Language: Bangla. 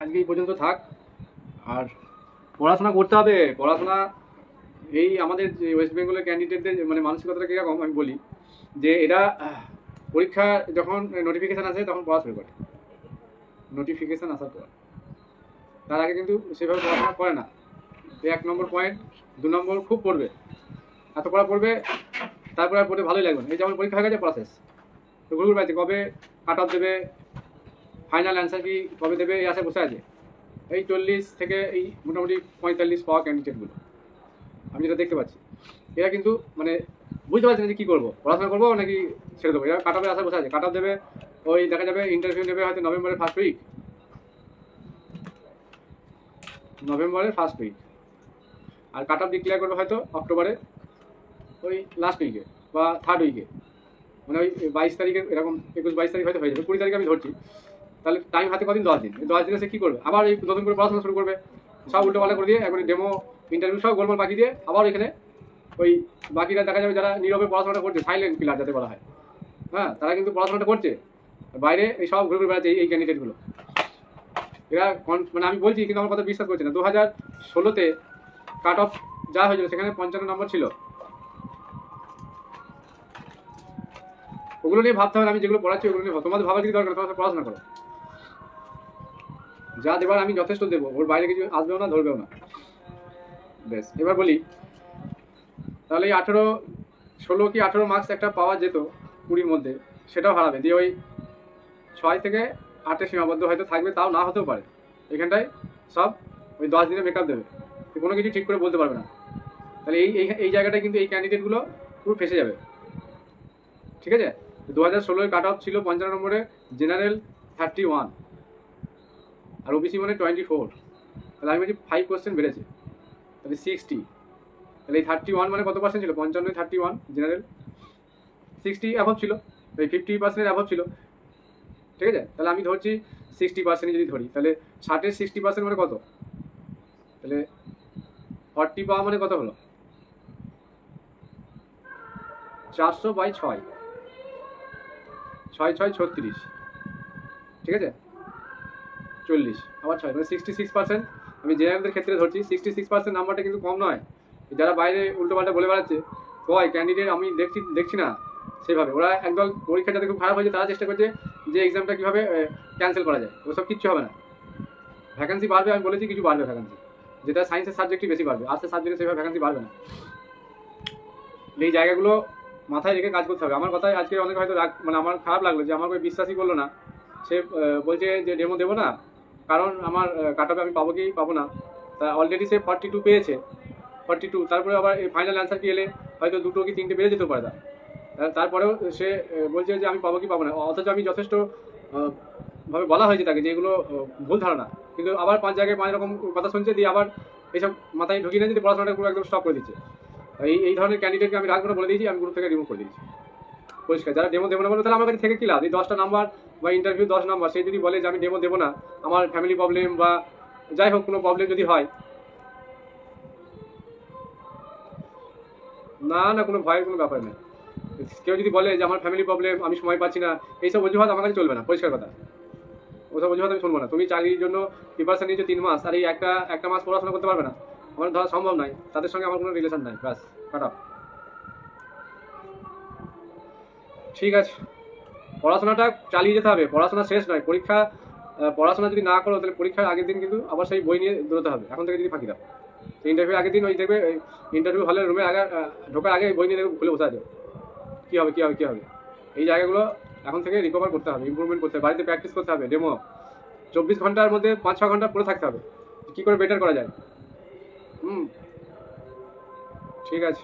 আজকে এই পর্যন্ত থাক। আর পড়াশোনা করতে হবে। পড়াশোনা এই আমাদের যে ওয়েস্ট বেঙ্গলের ক্যান্ডিডেটদের মানে মানসিকতাটা কীরকম আমি বলি যে এরা পরীক্ষা যখন নোটিফিকেশান আসে তখন পড়া শুরু করে, নোটিফিকেশান আসার পর। তার আগে কিন্তু সেভাবে পড়াশোনা করে না। এক নম্বর পয়েন্ট, 2 নম্বর খুব পড়বে, এত পড়া পড়বে, তারপরে আর পড়তে ভালোই লাগবে না। এই যেমন পরীক্ষা হয়ে গেছে, পড়া শেষ, তো ঘুরঘুর পাচ্ছে কবে কাট অফ দেবে, ফাইনাল অ্যান্সার কি কবে দেবে, এই আশায় বসে আছে। এই 40 থেকে এই মোটামুটি 45 পাওয়া ক্যান্ডিডেটগুলো আমি যেটা দেখতে পাচ্ছি, এরা কিন্তু মানে বুঝতে পারছে না যে কী করবো, পড়াশোনা করবো নাকি ছেড়ে দেবো। এরা কাট অফের আশায় বসে আছে। কাট অফ দেবে, ওই দেখা যাবে ইন্টারভিউ নেবে হয়তো নভেম্বরের ফার্স্ট উইক, আর কাট অফ ডিক্লেয়ার করবে হয়তো অক্টোবরে ওই লাস্ট উইকে বা থার্ড উইকে, মানে ওই 22 তারিখের এরকম, 21-22 তারিখ হয়তো হয়ে যাবে। 20 তারিখ আমি ধরছি, তাহলে টাইম হাতে কদিন, 10 দিন। এই 10 দিনে সে কী করবে, আবার এই নতুন করে পড়াশোনা শুরু করবে, সব উল্টোপাল্টা করে দিয়ে একবারে ডেমো ইন্টারভিউ সব গোলমাল বাকি দিয়ে আবার এখানে ওই বাকিরা দেখা যাবে যারা নীরবে পড়াশোনাটা করছে, সাইলেন্ট পিলার যাতে বলা হয়, হ্যাঁ, তারা কিন্তু পড়াশোনাটা করছে, বাইরে এই সব ঘুরে ঘুরে বেড়াচ্ছে এই ক্যান্ডিডেটগুলো। এরা মানে আমি বলছি কিন্তু আমার কথা বিশ্বাস করছে না। 2016-তে কাট অফ যা হয়েছিল সেখানে 55 নম্বর ছিল। ওগুলো নিয়ে ভাবতে হবে, আমি যেগুলো পড়াচ্ছি ওগুলো নিয়ে তোমাদের ভাবার কি দরকার, তোমার পড়াশোনা করো, যা দেবার আমি যথেষ্ট দেবো, ওর বাইরে কিছু আসবেও না, ধরবেও না। বেশ, এবার বলি তাহলে এই 16 কি 18 মার্কস একটা পাওয়া যেত 20-র মধ্যে, সেটাও হারাবে, দিয়ে ওই 6 থেকে 8-এ সীমাবদ্ধ হয়তো থাকবে, তাও না হতেও পারে। এখানটায় সব ওই 10 দিনে মেকআপ দেবে, কোনো কিছু ঠিক করে বলতে পারবে না। তাহলে এই জায়গাটায় কিন্তু এই ক্যান্ডিডেটগুলো পুরো ফেসে যাবে। ঠিক আছে, 2016-এর কাট অফ ছিল 55 নম্বরে, জেনারেল 31 আর ওবিসি মানে 24। তাহলে আমি বলছি 5 কোয়েশ্চেন বেড়েছে, তাহলে 60। তাহলে এই 31 মানে কত পার্সেন্ট ছিল, 55 31, জেনারেল 60 অ্যাভব ছিল, এই 50% অ্যাভব ছিল। ঠিক আছে, তাহলে আমি ধরছি 60% যদি ধরি, তাহলে 60-এর 60% মানে কত, তাহলে 40 পাওয়া মানে কত হলো, 400/6, 6 6 36, ঠিক আছে, 40 আবার 6 মানে 66%। আমি জেনারেলদের ক্ষেত্রে ধরছি 66% নাম্বারটা কিন্তু কম নয়। যারা বাইরে উল্টোপাল্টা বলে বেড়াচ্ছে কয় ক্যান্ডিডেট আমি দেখছি না সেভাবে, ওরা একদল পরীক্ষা যাতে খুব খারাপ হয়েছে তারা চেষ্টা করছে যে এক্সামটা কীভাবে ক্যান্সেল করা যায়, ওসব কিচ্ছু হবে না। ভ্যাকেন্সি বাড়বে, আমি বলেছি কিছু বাড়বে ভ্যাকেন্সি, যেটা সায়েন্সের সাবজেক্টই বেশি বাড়বে, আর্টসের সাবজেক্টে সেভাবে ভ্যাকেন্সি বাড়বে না। এই জায়গাগুলো মাথায় রেখে কাজ করতে হবে। আমার কথায় আজকে অনেক হয়তো মানে আমার খারাপ লাগলো যে আমার કોઈ বিশ্বাসই করলো না। সে বলছে যে ডেমো দেবো না, কারণ আমার কাট অফে আমি পাবো কি পাবো না। তা অলরেডি সে 42 পেয়েছে, 42, তারপরে আবার এই ফাইনাল অ্যান্সার কি এলে হয়তো 2 কি 3টে বেড়ে যেতে পারে। তারপরেও সে বলছে যে আমি পাবো কি পাবো না, অথচ আমি যথেষ্ট ভাবে বলা হয়েছে তাকে যে এগুলো ভুল ধারণা, কিন্তু আবার 5 জায়গায় 5 রকম কথা শুনছে, দিয়ে আবার এইসব মাথায় ঢুকিয়ে নিয়ে যদি পড়াশোনাটা পুরো একদম স্টপ করে দিচ্ছে। এই ধরনের ক্যান্ডিডেটকে আমি রাখবো না বলে দিয়েছি, আমি গ্রুপ থেকে রিমুভ করে দিয়েছি পরিষ্কার। যারা ডেমো দেবো না বলে, তাহলে আমার কাছে থেকে কি লাভ, এই 10টা নাম্বার বা ইন্টারভিউ 10 নাম্বার, সে যদি বলে যে আমি ডেমো দেবো না, আমার ফ্যামিলি প্রবলেম বা যাই হোক কোনো প্রবলেম যদি হয়, না কোনো ভয়ের কোনো ব্যাপার নেই। কেউ যদি বলে যে আমার ফ্যামিলি প্রবলেম, আমি সময় পাচ্ছি না, এইসব অজুহাত আমার কাছে চলবে না, পরিষ্কার কথা। ওসব অজুহাত আমি শুনবো না। তুমি চাকরির জন্য প্রিপারেশন নিয়েছো 3 মাস, আর এই একটা মাস পড়াশোনা করতে পারবে না, আমার ধরা সম্ভব নয়, তাদের সঙ্গে আমার কোনো রিলেশন নাই, ব্যাস কাট অফ। ঠিক আছে, পড়াশোনাটা চালিয়ে যেতে হবে, পড়াশোনা শেষ নয়। পড়াশোনা যদি না করো তাহলে পরীক্ষার আগের দিন কিন্তু আবার সেই বই নিয়ে দৌড়তে হবে, এখন থেকে যদি ফাঁকি দাও। ইন্টারভিউ আগের দিন ওই দেখবে ইন্টারভিউ হলের রুমে ঢোকার আগে বই নিয়ে দেখবে খুলে বসে আছে, কী হবে। এই জায়গাগুলো এখন থেকে রিকভার করতে হবে, ইমপ্রুভমেন্ট করতে হবে, বাড়িতে প্র্যাকটিস করতে হবে। ডেমো 24 ঘন্টার মধ্যে 5-6 ঘন্টা পড়ে থাকতে হবে, কী করে বেটার করা যায়। ঠিক আছে।